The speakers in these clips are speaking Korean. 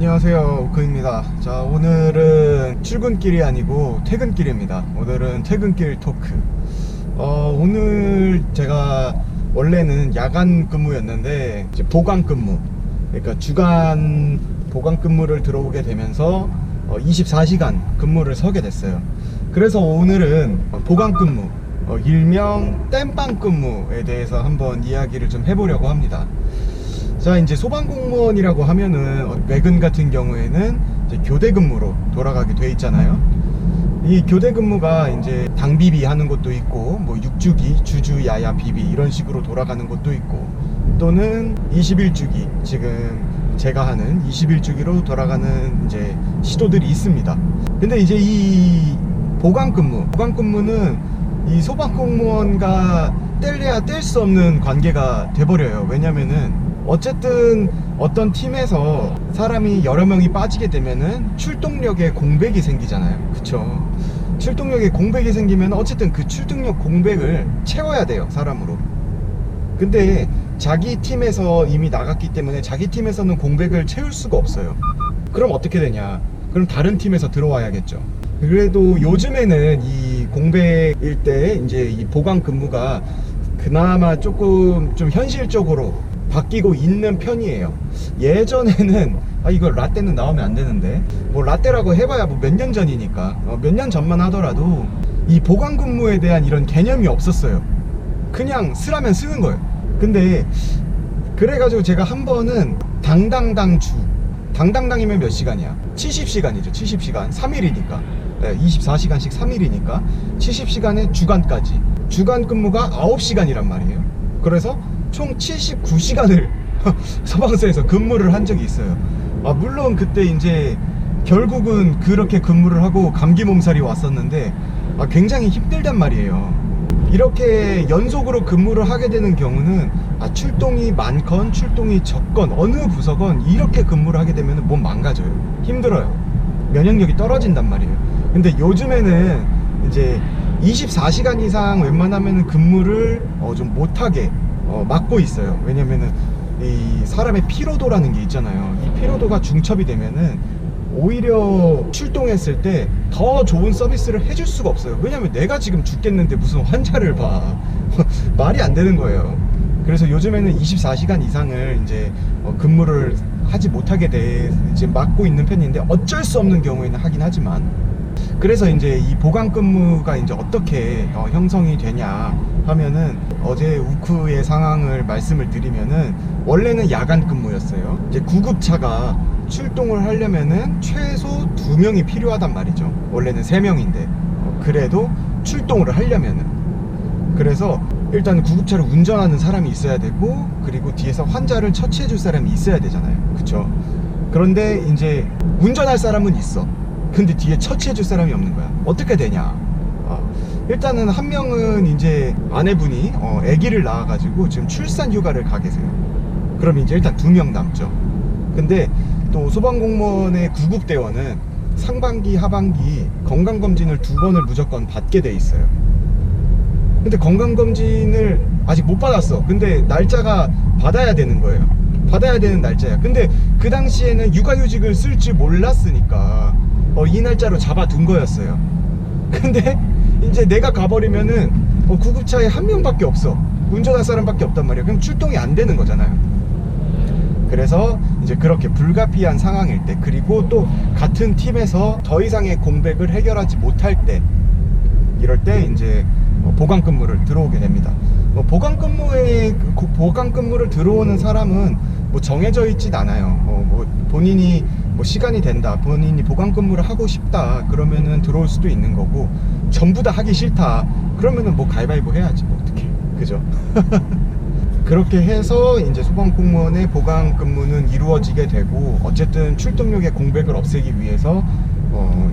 안녕하세요, 오크입니다. 자, 오늘은 출근길이 아니고 퇴근길입니다. 오늘은 퇴근길 토크. 오늘 제가 원래는 야간 근무였는데 이제 보강 근무, 그러니까 주간 보강 근무를 들어오게 되면서 24시간 근무를 서게 됐어요. 그래서 오늘은 보강 근무, 일명 땜빵 근무에 대해서 한번 이야기를 좀 해보려고 합니다. 자, 이제 소방공무원이라고 하면은 외근 같은 경우에는 이제 교대 근무로 돌아가게 돼 있잖아요. 이 교대 근무가 이제 당비비 하는 곳도 있고, 뭐 6주기, 주주, 야야, 비비 이런 식으로 돌아가는 곳도 있고, 또는 21주기, 지금 제가 하는 21주기로 돌아가는 이제 시도들이 있습니다. 근데 이제 이 보강 근무는 이 소방공무원과 뗄래야 뗄 수 없는 관계가 돼버려요. 왜냐면은 어쨌든 어떤 팀에서 사람이 여러 명이 빠지게 되면은 출동력에 공백이 생기잖아요. 그쵸? 출동력에 공백이 생기면 어쨌든 그 출동력 공백을 채워야 돼요, 사람으로. 근데 자기 팀에서 이미 나갔기 때문에 자기 팀에서는 공백을 채울 수가 없어요. 그럼 어떻게 되냐? 그럼 다른 팀에서 들어와야겠죠. 그래도 요즘에는 이 공백일 때 이제 이 보강 근무가 그나마 조금 좀 현실적으로 바뀌고 있는 편이에요. 예전에는 이거 라떼는 나오면 안 되는데, 뭐 라떼라고 해봐야 뭐 몇 년 전이니까, 몇 년 전만 하더라도 이 보강 근무에 대한 이런 개념이 없었어요. 그냥 쓰라면 쓰는 거예요. 근데 그래가지고 제가 한 번은 당당당이면 몇 시간이야? 70시간이죠. 70시간 3일이니까 24시간씩 3일이니까 70시간에 주간까지, 주간 근무가 9시간이란 말이에요. 그래서 총 79시간을 소방서에서 근무를 한 적이 있어요. 물론 그때 이제 결국은 그렇게 근무를 하고 감기 몸살이 왔었는데 굉장히 힘들단 말이에요. 이렇게 연속으로 근무를 하게 되는 경우는 출동이 많건 출동이 적건 어느 부서건 이렇게 근무를 하게 되면 몸 망가져요. 힘들어요. 면역력이 떨어진단 말이에요. 근데 요즘에는 이제 24시간 이상 웬만하면 근무를 좀 못하게 막고 있어요. 왜냐면은 이 사람의 피로도라는 게 있잖아요. 이 피로도가 중첩이 되면은 오히려 출동했을 때 더 좋은 서비스를 해줄 수가 없어요. 왜냐면 내가 지금 죽겠는데 무슨 환자를 봐. 말이 안 되는 거예요. 그래서 요즘에는 24시간 이상을 이제 근무를 하지 못하게 이제 막고 있는 편인데, 어쩔 수 없는 경우에는 하긴 하지만, 그래서 이제 이 보강 근무가 이제 어떻게 형성이 되냐 하면은, 어제 우크의 상황을 말씀을 드리면은 원래는 야간 근무였어요. 이제 구급차가 출동을 하려면은 최소 2명이 필요하단 말이죠. 원래는 3명인데 그래도 출동을 하려면은. 그래서 일단 구급차를 운전하는 사람이 있어야 되고, 그리고 뒤에서 환자를 처치해 줄 사람이 있어야 되잖아요. 그쵸? 그런데 이제 운전할 사람은 있어. 근데 뒤에 처치해 줄 사람이 없는 거야. 어떻게 되냐? 일단은 한 명은 이제 아내분이 아기를 낳아가지고 지금 출산 휴가를 가 계세요. 그럼 이제 일단 2명 남죠. 근데 또 소방공무원의 구급대원은 상반기 하반기 건강검진을 2번을 무조건 받게 돼 있어요. 근데 건강검진을 아직 못 받았어. 근데 날짜가 받아야 되는 거예요. 받아야 되는 날짜야. 근데 그 당시에는 육아휴직을 쓸 줄 몰랐으니까 이 날짜로 잡아둔 거였어요. 근데 이제 내가 가버리면은 구급차에 한 명밖에 없어. 운전할 사람밖에 없단 말이야. 그럼 출동이 안 되는 거잖아요. 그래서 이제 그렇게 불가피한 상황일 때, 그리고 또 같은 팀에서 더 이상의 공백을 해결하지 못할 때, 이럴 때 이제 보강 근무를 들어오게 됩니다. 보강 근무를 들어오는 사람은 뭐 정해져 있진 않아요. 뭐 본인이 뭐 시간이 된다, 본인이 보강 근무를 하고 싶다 그러면은 들어올 수도 있는 거고, 전부 다 하기 싫다 그러면은 뭐 가위바위보 해야지, 뭐 어떡해. 그죠? 그렇게 해서 이제 소방공무원의 보강 근무는 이루어지게 되고, 어쨌든 출동력의 공백을 없애기 위해서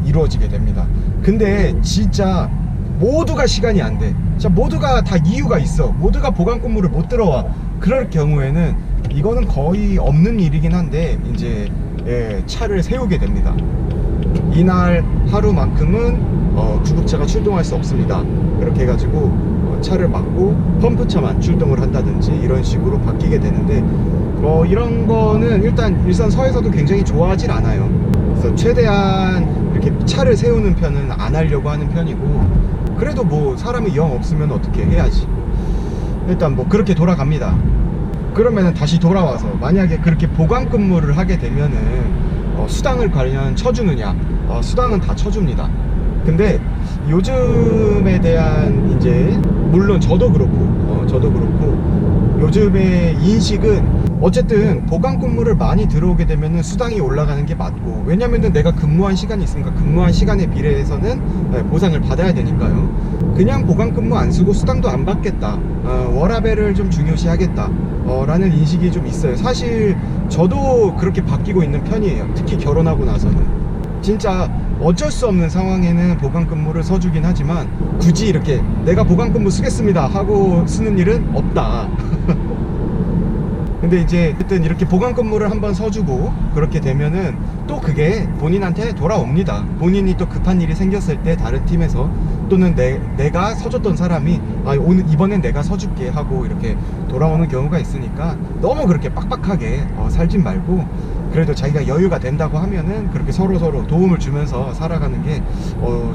이루어지게 됩니다. 근데 진짜 모두가 시간이 안 돼. 자, 모두가 다 이유가 있어. 모두가 보강 근무를 못 들어와. 그럴 경우에는 이거는 거의 없는 일이긴 한데, 이제 차를 세우게 됩니다. 이날 하루만큼은 구급차가 출동할 수 없습니다. 그렇게 해가지고 차를 막고 펌프차만 출동을 한다든지 이런 식으로 바뀌게 되는데, 이런 거는 일단 일선 서에서도 굉장히 좋아하질 않아요. 그래서 최대한 이렇게 차를 세우는 편은 안 하려고 하는 편이고, 그래도 뭐 사람이 영 없으면 어떻게 해야지. 일단 뭐 그렇게 돌아갑니다. 그러면은 다시 돌아와서 만약에 그렇게 보강 근무를 하게 되면은 수당을 과연 쳐주느냐? 수당은 다 쳐줍니다. 근데 요즘에 대한 이제 물론 저도 그렇고 요즘의 인식은 어쨌든 보강 근무를 많이 들어오게 되면은 수당이 올라가는 게 맞고, 왜냐면은 내가 근무한 시간이 있으니까 근무한 시간에 비례해서는 보상을 받아야 되니까요. 그냥 보강 근무 안 쓰고 수당도 안 받겠다, 워라밸을 좀 중요시 하겠다 라는 인식이 좀 있어요. 사실 저도 그렇게 바뀌고 있는 편이에요. 특히 결혼하고 나서는 진짜 어쩔 수 없는 상황에는 보강 근무를 서주긴 하지만, 굳이 이렇게 내가 보강 근무 쓰겠습니다 하고 쓰는 일은 없다. 근데 이제 어쨌든 이렇게 보강 근무를 한번 서주고 그렇게 되면은 또 그게 본인한테 돌아옵니다. 본인이 또 급한 일이 생겼을 때 다른 팀에서, 또는 내가 서줬던 사람이 오늘 이번엔 내가 서줄게 하고 이렇게 돌아오는 경우가 있으니까, 너무 그렇게 빡빡하게 살진 말고, 그래도 자기가 여유가 된다고 하면은 그렇게 서로서로 도움을 주면서 살아가는 게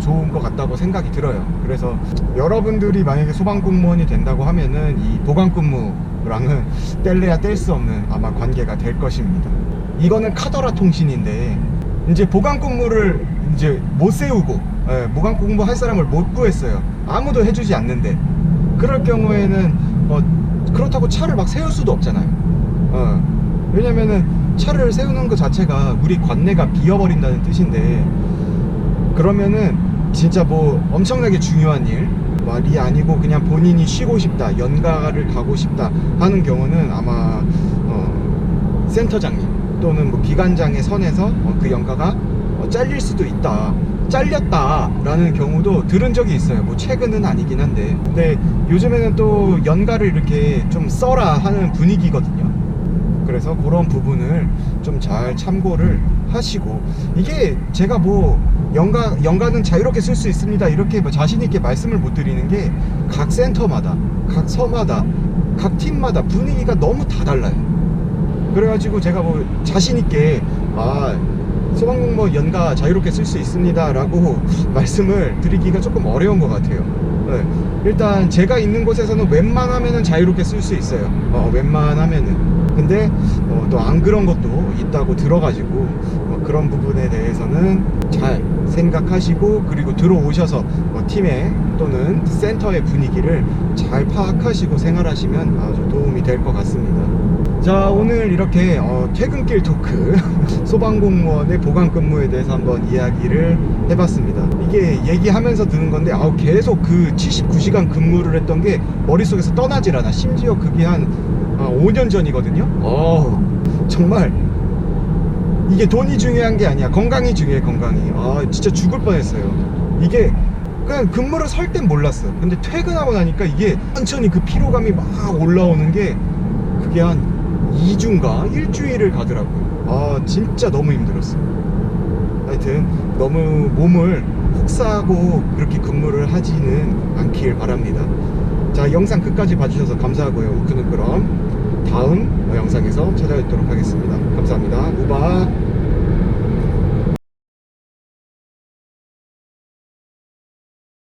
좋은 것 같다고 생각이 들어요. 그래서 여러분들이 만약에 소방공무원이 된다고 하면은 이 보강근무랑은 뗄래야 뗄 수 없는 아마 관계가 될 것입니다. 이거는 카더라 통신인데, 이제 보강근무를 이제 못 세우고 보강근무 할 사람을 못 구했어요. 아무도 해주지 않는데, 그럴 경우에는 그렇다고 차를 막 세울 수도 없잖아요. 왜냐면은 차를 세우는 것 자체가 우리 관내가 비어버린다는 뜻인데, 그러면은 진짜 뭐 엄청나게 중요한 말이 아니고 그냥 본인이 쉬고 싶다, 연가를 가고 싶다 하는 경우는 아마 센터장님 또는 뭐 기관장의 선에서 그 연가가 잘릴 수도 있다, 잘렸다 라는 경우도 들은 적이 있어요. 뭐 최근은 아니긴 한데, 근데 요즘에는 또 연가를 이렇게 좀 써라 하는 분위기거든요. 그래서 그런 부분을 좀 잘 참고를 하시고, 이게 제가 뭐 연가는 자유롭게 쓸 수 있습니다 이렇게 뭐 자신 있게 말씀을 못 드리는 게, 각 센터마다, 각 서마다, 각 팀마다 분위기가 너무 다 달라요. 그래가지고 제가 뭐 자신 있게 소방공무원 연가 자유롭게 쓸 수 있습니다 라고 말씀을 드리기가 조금 어려운 것 같아요. 일단 제가 있는 곳에서는 웬만하면은 자유롭게 쓸 수 있어요. 웬만하면은. 근데 또 안 그런 것도 있다고 들어가지고 그런 부분에 대해서는 잘 생각하시고, 그리고 들어오셔서 팀의 또는 센터의 분위기를 잘 파악하시고 생활하시면 아주 도움이 될 것 같습니다. 자, 오늘 이렇게 퇴근길 토크 소방공무원의 보강근무에 대해서 한번 이야기를 해봤습니다. 이게 얘기하면서 드는 건데 계속 그 79시간 근무를 했던 게 머릿속에서 떠나질 않아. 심지어 그게 한 5년 전이거든요. 정말 이게 돈이 중요한 게 아니야. 건강이 중요해, 건강이. 진짜 죽을 뻔했어요. 이게 그냥 근무를 설 땐 몰랐어. 근데 퇴근하고 나니까 이게 천천히 그 피로감이 막 올라오는 게, 그게 한 2주인가 1주일을 가더라고요. 진짜 너무 힘들었어. 하여튼 너무 몸을 혹 사고 그렇게 근무를 하지는 않길 바랍니다. 자, 영상 끝까지 봐주셔서 감사하고요. 우크는 그럼 다음 영상에서 찾아뵙도록 하겠습니다. 감사합니다. 우바.